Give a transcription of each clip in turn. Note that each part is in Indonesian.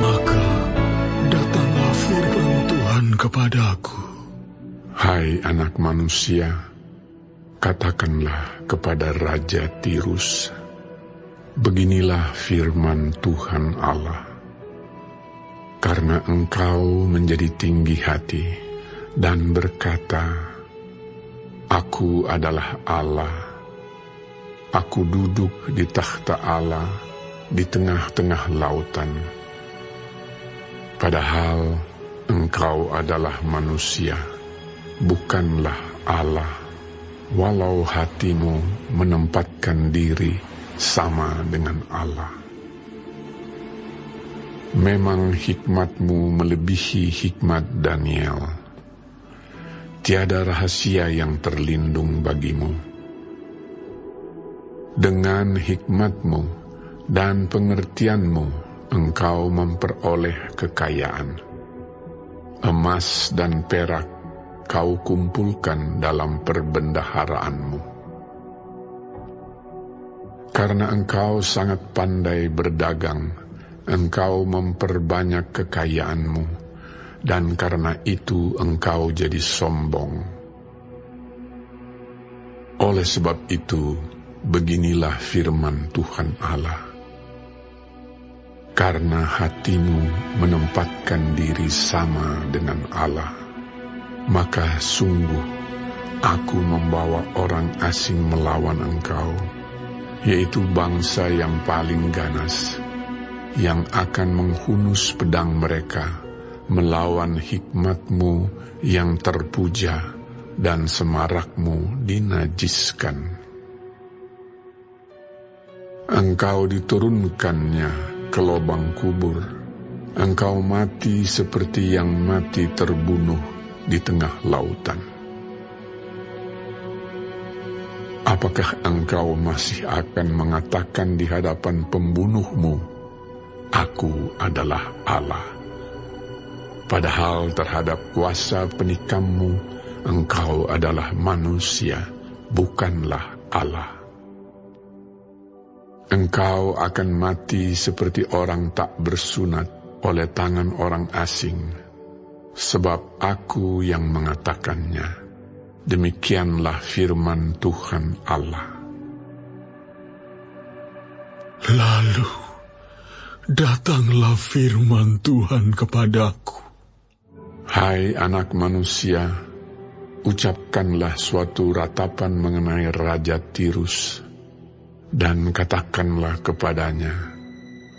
Maka datanglah firman Tuhan kepadaku. Hai anak manusia, katakanlah kepada Raja Tirus, beginilah firman Tuhan Allah. Karena engkau menjadi tinggi hati dan berkata, Aku adalah Allah, aku duduk di takhta Allah di tengah-tengah lautan. Padahal engkau adalah manusia, bukanlah Allah, walau hatimu menempatkan diri sama dengan Allah. Memang hikmatmu melebihi hikmat Daniel. Tiada rahasia yang terlindung bagimu. Dengan hikmatmu dan pengertianmu engkau memperoleh kekayaan. Emas dan perak kau kumpulkan dalam perbendaharaanmu. Karena engkau sangat pandai berdagang, engkau memperbanyak kekayaanmu, dan karena itu engkau jadi sombong. Oleh sebab itu, beginilah firman Tuhan Allah. Karena hatimu menempatkan diri sama dengan Allah, maka sungguh aku membawa orang asing melawan engkau, yaitu bangsa yang paling ganas, yang akan menghunus pedang mereka melawan hikmatmu yang terpuja dan semarakmu dinajiskan. Engkau diturunkannya ke lubang kubur, engkau mati seperti yang mati terbunuh di tengah lautan. Apakah engkau masih akan mengatakan di hadapan pembunuhmu, Aku adalah Allah? Padahal terhadap kuasa penikammu, engkau adalah manusia, bukanlah Allah. Engkau akan mati seperti orang tak bersunat oleh tangan orang asing, sebab aku yang mengatakannya. Demikianlah firman Tuhan Allah. Lalu datanglah firman Tuhan kepadaku. Hai anak manusia, ucapkanlah suatu ratapan mengenai Raja Tirus, dan katakanlah kepadanya,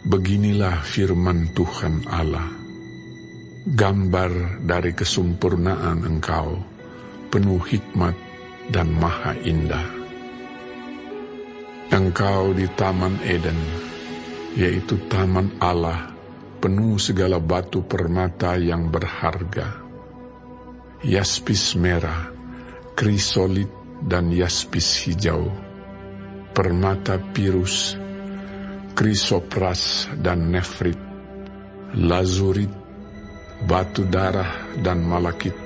beginilah firman Tuhan Allah. Gambar dari kesempurnaan engkau, penuh hikmat dan maha indah. Engkau di Taman Eden, yaitu Taman Allah, penuh segala batu permata yang berharga. Yaspis merah, krisolit dan yaspis hijau, permata pirus, krisopras dan nefrit, lazurit, batu darah dan malakit.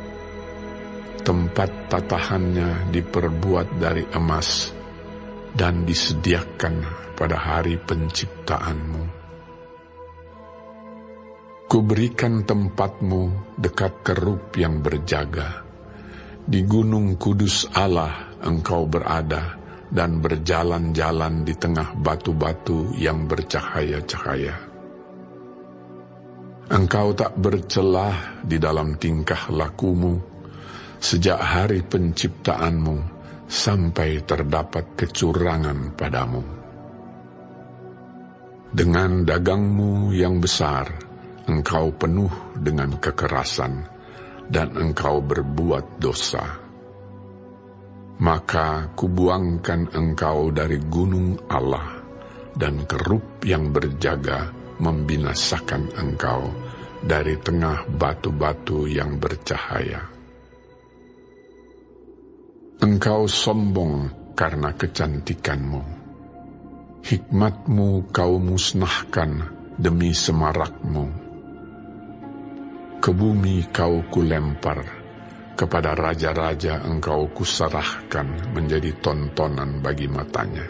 Tempat tatahannya diperbuat dari emas dan disediakan pada hari penciptaanmu. Kuberikan tempatmu dekat kerub yang berjaga. Di gunung kudus Allah engkau berada dan berjalan-jalan di tengah batu-batu yang bercahaya-cahaya. Engkau tak bercelah di dalam tingkah lakumu sejak hari penciptaanmu sampai terdapat kecurangan padamu. Dengan dagangmu yang besar, engkau penuh dengan kekerasan, dan engkau berbuat dosa. Maka kubuangkan engkau dari gunung Allah, dan kerub yang berjaga membinasakan engkau dari tengah batu-batu yang bercahaya. Engkau sombong karena kecantikanmu. Hikmatmu kau musnahkan demi semarakmu. Ke bumi kau kulempar, kepada raja-raja engkau kusarahkan menjadi tontonan bagi matanya.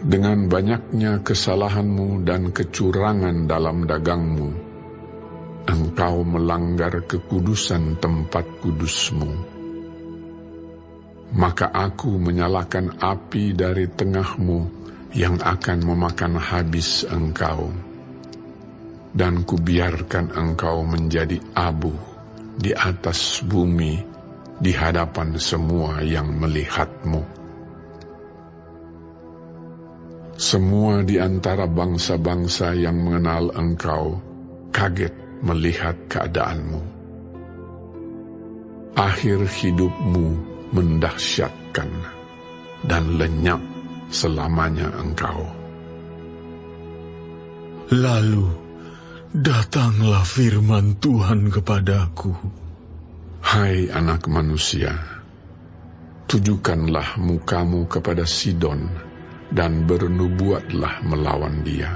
Dengan banyaknya kesalahanmu dan kecurangan dalam dagangmu, engkau melanggar kekudusan tempat kudusmu. Maka aku menyalakan api dari tengahmu yang akan memakan habis engkau, dan kubiarkan engkau menjadi abu di atas bumi di hadapan semua yang melihatmu. Semua di antara bangsa-bangsa yang mengenal engkau kaget melihat keadaanmu. Akhir hidupmu mendahsyatkan dan lenyap selamanya engkau. Lalu datanglah firman Tuhan kepadaku. Hai anak manusia, tujukanlah mukamu kepada Sidon dan bernubuatlah melawan dia.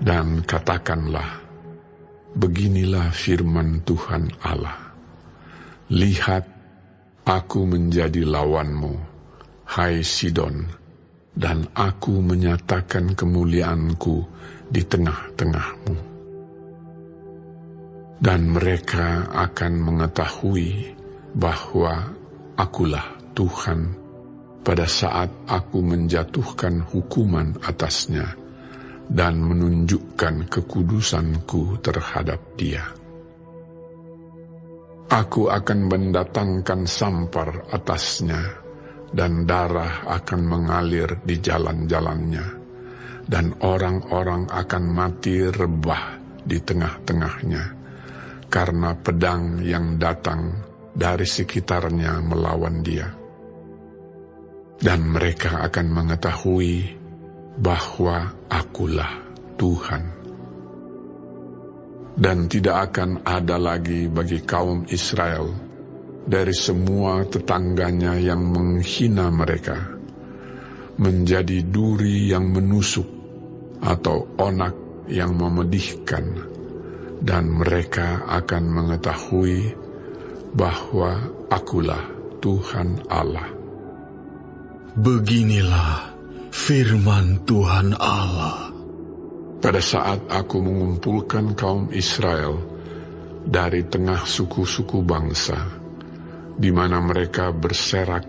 Dan katakanlah, beginilah firman Tuhan Allah. Lihat, aku menjadi lawanmu, hai Sidon, dan aku menyatakan kemuliaanku di tengah-tengahmu. Dan mereka akan mengetahui bahwa akulah Tuhan pada saat aku menjatuhkan hukuman atasnya dan menunjukkan kekudusanku terhadap dia. Aku akan mendatangkan sampar atasnya, dan darah akan mengalir di jalan-jalannya, dan orang-orang akan mati rebah di tengah-tengahnya, karena pedang yang datang dari sekitarnya melawan dia. Dan mereka akan mengetahui bahwa akulah Tuhan. Dan tidak akan ada lagi bagi kaum Israel dari semua tetangganya yang menghina mereka, menjadi duri yang menusuk atau onak yang memedihkan, dan mereka akan mengetahui bahwa akulah Tuhan Allah. Beginilah firman Tuhan Allah. Pada saat aku mengumpulkan kaum Israel dari tengah suku-suku bangsa, di mana mereka berserak,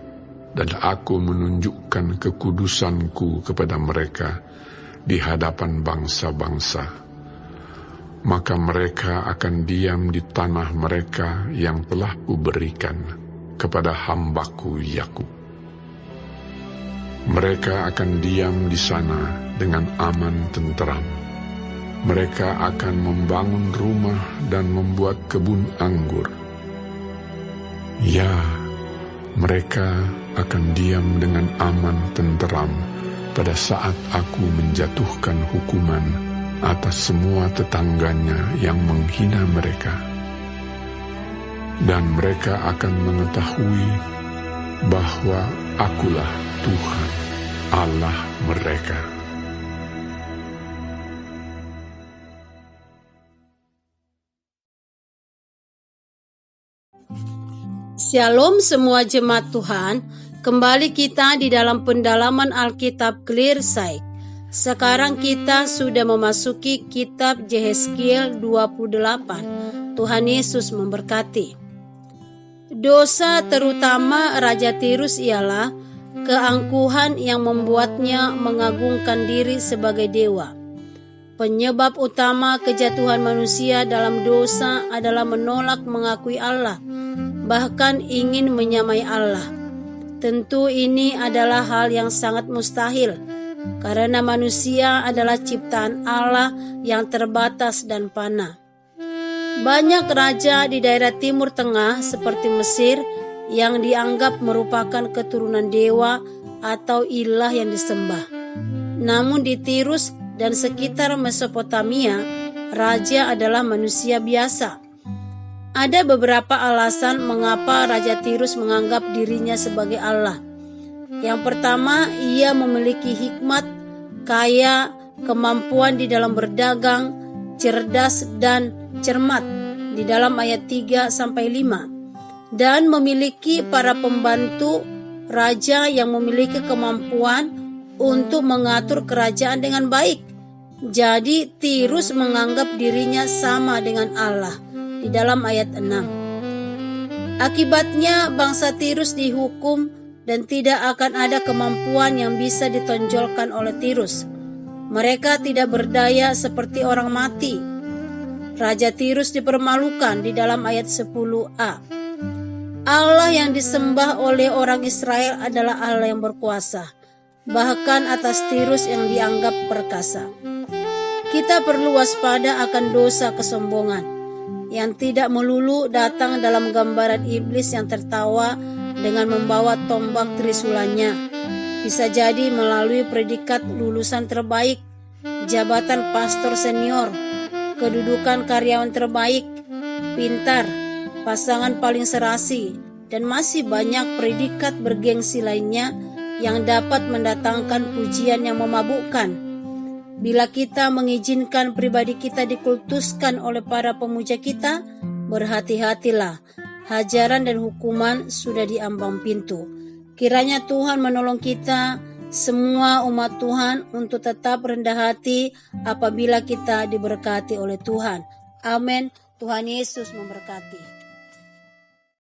dan aku menunjukkan kekudusanku kepada mereka di hadapan bangsa-bangsa, maka mereka akan diam di tanah mereka yang telah kuberikan kepada hambaku Yakub. Mereka akan diam di sana dengan aman tenteram. Mereka akan membangun rumah dan membuat kebun anggur. Ya, mereka akan diam dengan aman tenteram pada saat aku menjatuhkan hukuman atas semua tetangganya yang menghina mereka. Dan mereka akan mengetahui bahwa akulah Tuhan, Allah mereka. Shalom semua jemaat Tuhan, kembali kita di dalam pendalaman Alkitab Clear Sight. Sekarang kita sudah memasuki kitab Yehezkiel 28. Tuhan Yesus memberkati. Dosa terutama Raja Tirus ialah keangkuhan yang membuatnya mengagungkan diri sebagai dewa. Penyebab utama kejatuhan manusia dalam dosa adalah menolak mengakui Allah, bahkan ingin menyamai Allah. Tentu ini adalah hal yang sangat mustahil, karena manusia adalah ciptaan Allah yang terbatas dan fana. Banyak raja di daerah Timur Tengah seperti Mesir yang dianggap merupakan keturunan dewa atau ilah yang disembah. Namun di Tirus dan sekitar Mesopotamia, raja adalah manusia biasa. Ada beberapa alasan mengapa Raja Tirus menganggap dirinya sebagai Allah. Yang pertama, ia memiliki hikmat, kaya, kemampuan di dalam berdagang, cerdas dan cermat di dalam ayat 3-5, dan memiliki para pembantu raja yang memiliki kemampuan untuk mengatur kerajaan dengan baik. Jadi Tirus menganggap dirinya sama dengan Allah di dalam ayat 6. Akibatnya bangsa Tirus dihukum dan tidak akan ada kemampuan yang bisa ditonjolkan oleh Tirus. Mereka tidak berdaya seperti orang mati. Raja Tirus dipermalukan di dalam ayat 10a. Allah yang disembah oleh orang Israel adalah Allah yang berkuasa, bahkan atas Tirus yang dianggap perkasa. Kita perlu waspada akan dosa kesombongan, yang tidak melulu datang dalam gambaran iblis yang tertawa dengan membawa tombak trisulannya. Bisa jadi melalui predikat lulusan terbaik, jabatan pastor senior, kedudukan karyawan terbaik, pintar, pasangan paling serasi, dan masih banyak predikat bergengsi lainnya yang dapat mendatangkan pujian yang memabukkan. Bila kita mengizinkan pribadi kita dikultuskan oleh para pemuja kita, berhati-hatilah, hajaran dan hukuman sudah di ambang pintu. Kiranya Tuhan menolong kita semua umat Tuhan untuk tetap rendah hati apabila kita diberkati oleh Tuhan. Amin. Tuhan Yesus memberkati.